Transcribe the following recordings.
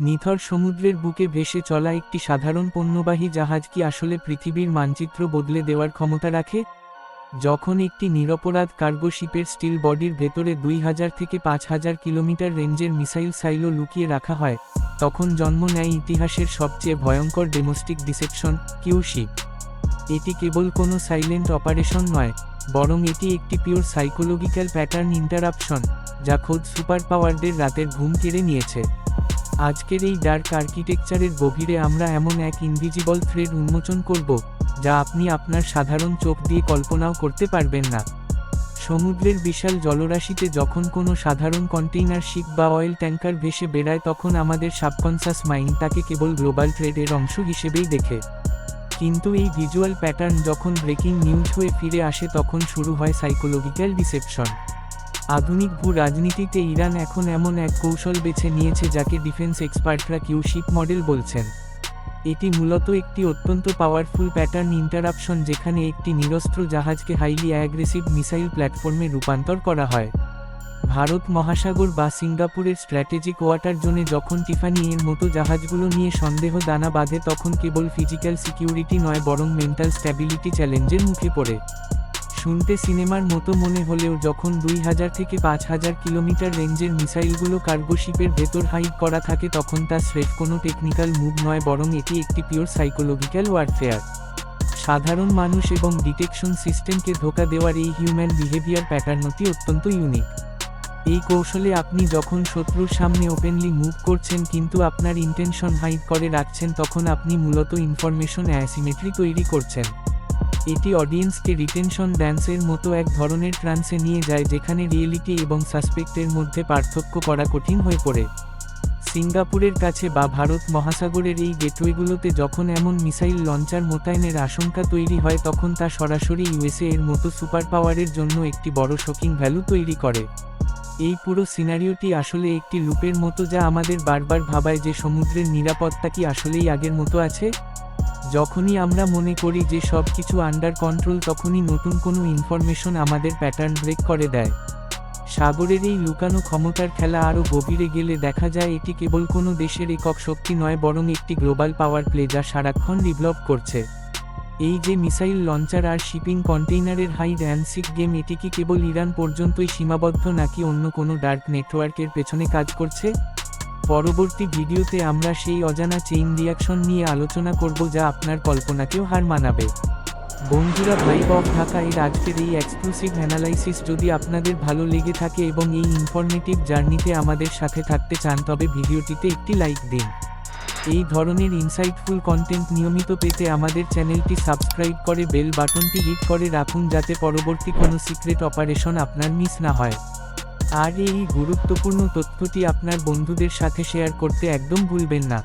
নিথর সমুদ্রের বুকে ভেসে চলা একটি সাধারণ পণ্যবাহী জাহাজ কি আসলে পৃথিবীর মানচিত্র বদলে দেওয়ার ক্ষমতা রাখে? যখন একটি নিরপরাধ কার্গো শিপের স্টিল বডির ভেতরে 2000 থেকে 5000 কিলোমিটার রেঞ্জের মিসাইল সাইলো লুকিয়ে রাখা হয়, তখন জন্ম নেয় ইতিহাসের সবচেয়ে ভয়ঙ্কর ডোমেস্টিক ডিসেপশন, কিউ শিপ। এটি কেবল কোনো সাইলেন্ট অপারেশন নয়, বরং এটি একটি পিওর সাইকোলজিক্যাল প্যাটার্ন ইন্টারাপশন, যা খোদ সুপার পাওয়ারদের রাতের ঘুম কেড়ে নিয়েছে। আজকের এই ডার্ক আর্কিটেকচারের গভীরে আমরা এমন এক ইনভিজিবল থ্রেড উন্মোচন করব, যা আপনি আপনার সাধারণ চোখ দিয়ে কল্পনাও করতে পারবেন না। সমুদ্রের বিশাল জলরাশিতে যখন কোনো সাধারণ কন্টেইনার শিপ বা অয়েল ট্যাঙ্কার ভেসে বেড়ায়, তখন আমাদের সাবকনশাস মাইন্ড তাকে কেবল গ্লোবাল ট্রেডের অংশ হিসেবেই দেখে। কিন্তু এই ভিজুয়াল প্যাটার্ন যখন ব্রেকিং নিউজ হয়ে ফিরে আসে, তখন শুরু হয় সাইকোলজিক্যাল ডিসেপশন। আধুনিক ভূ রাজনীতিতে ইরান এখন এমন এক কৌশল বেছে নিয়েছে যাকে ডিফেন্স এক্সপার্টরা কিউ শিপ মডেল বলছেন। এটি মূলত একটি অত্যন্ত পাওয়ারফুল প্যাটার্ন ইন্টারাপশন, যেখানে একটি নিরস্ত্র জাহাজকে হাইলি অ্যাগ্রেসিভ মিসাইল প্ল্যাটফর্মে রূপান্তর করা হয়। ভারত মহাসাগর বা সিঙ্গাপুরের স্ট্র্যাটেজিক ওয়াটার জোনে যখন টিফানি এর মতো জাহাজগুলো নিয়ে সন্দেহ দানা বাঁধে, তখন কেবল ফিজিক্যাল সিকিউরিটি নয়, বরং মেন্টাল স্ট্যাবিলিটি চ্যালেঞ্জের মুখে পড়ে। শুনতে সিনেমার মতো মনে হলেও যখন 2000 থেকে 5000 কিলোমিটার রেঞ্জের মিসাইলগুলো কার্গো শিপের ভেতর হাইড করা থাকে, তখন তা স্রেফ কোনো টেকনিক্যাল মুভ নয়, বরং এটি একটি পিওর সাইকোলজিক্যাল ওয়ারফেয়ার। সাধারণ মানুষ এবং ডিটেকশন সিস্টেমকে ধোঁকা দেওয়ার এই হিউম্যান বিহেভিয়ার প্যাটার্নটি অত্যন্ত ইউনিক। এই কৌশলে আপনি যখন শত্রুর সামনে ওপেনলি মুভ করছেন কিন্তু আপনার ইন্টেনশন হাইড করে রাখছেন, তখন আপনি মূলত ইনফরমেশন অ্যাসিমেট্রি তৈরি করছেন। এটি অডিয়েন্সকে রিটেনশন ড্যান্সের মতো এক ধরনের ট্রান্সে নিয়ে যায়, যেখানে রিয়েলিটি এবং সাসপেক্টের মধ্যে পার্থক্য করা কঠিন হয়ে পড়ে। সিঙ্গাপুরের কাছে বা ভারত মহাসাগরের এই গেটওয়েগুলোতে যখন এমন মিসাইল লঞ্চার মোতায়েনের আশঙ্কা তৈরি হয়, তখন তা সরাসরি ইউএসএ এর মতো সুপার পাওয়ারের জন্য একটি বড় শকিং ভ্যালু তৈরি করে। এই পুরো সিনারিওটি আসলে একটি লুপের মতো, যা আমাদের বারবার ভাবায় যে সমুদ্রের নিরাপত্তা কি আসলেই আগের মতো আছে। যখনই আমরা মনে করি যে সব কিছু আন্ডার কন্ট্রোল, তখনই নতুন কোনো ইনফরমেশন আমাদের প্যাটার্ন ব্রেক করে দেয়। সাগরের এই লুকানো ক্ষমতার খেলা আরও গভীরে গেলে দেখা যায় এটি কেবল কোনো দেশের একক শক্তি নয়, বরং একটি গ্লোবাল পাওয়ার প্লে যা সারাক্ষণ ডেভেলপ করছে। এই যে মিসাইল লঞ্চার আর শিপিং কন্টেইনারের হাইড অ্যান্ড সিক গেম, এটি কি কেবল ইরান পর্যন্তই সীমাবদ্ধ, নাকি অন্য কোনো ডার্ক নেটওয়ার্কের পেছনে কাজ করছে? পরবর্তী ভিডিওতে আমরা সেই অজানা চেইন রিয়াকশন নিয়ে আলোচনা করব, যা আপনার কল্পনাকেও হার মানাবে। বন্ধুরা, ভাইব অফ ঢাকা এর আজকের এই এক্সক্লুসিভ অ্যানালাইসিস যদি আপনাদের ভালো লেগে থাকে এবং এই ইনফরমেটিভ জার্নিতে আমাদের সাথে থাকতে চান, তবে ভিডিওটিতে একটি লাইক দিন। এই ধরনের ইনসাইটফুল কন্টেন্ট নিয়মিত পেতে আমাদের চ্যানেলটি সাবস্ক্রাইব করে বেল বাটনটি হিট করে রাখুন, যাতে পরবর্তী কোনো সিক্রেট অপারেশন আপনার মিস না হয়। আর এই গুরুত্বপূর্ণ তথ্যটি আপনার বন্ধুদের সাথে শেয়ার করতে একদম ভুলবেন না।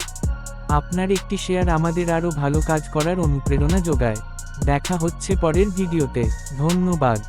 আপনার একটি শেয়ার আমাদের আরও ভালো কাজ করার অনুপ্রেরণা যোগায়। দেখা হচ্ছে পরের ভিডিওতে। ধন্যবাদ।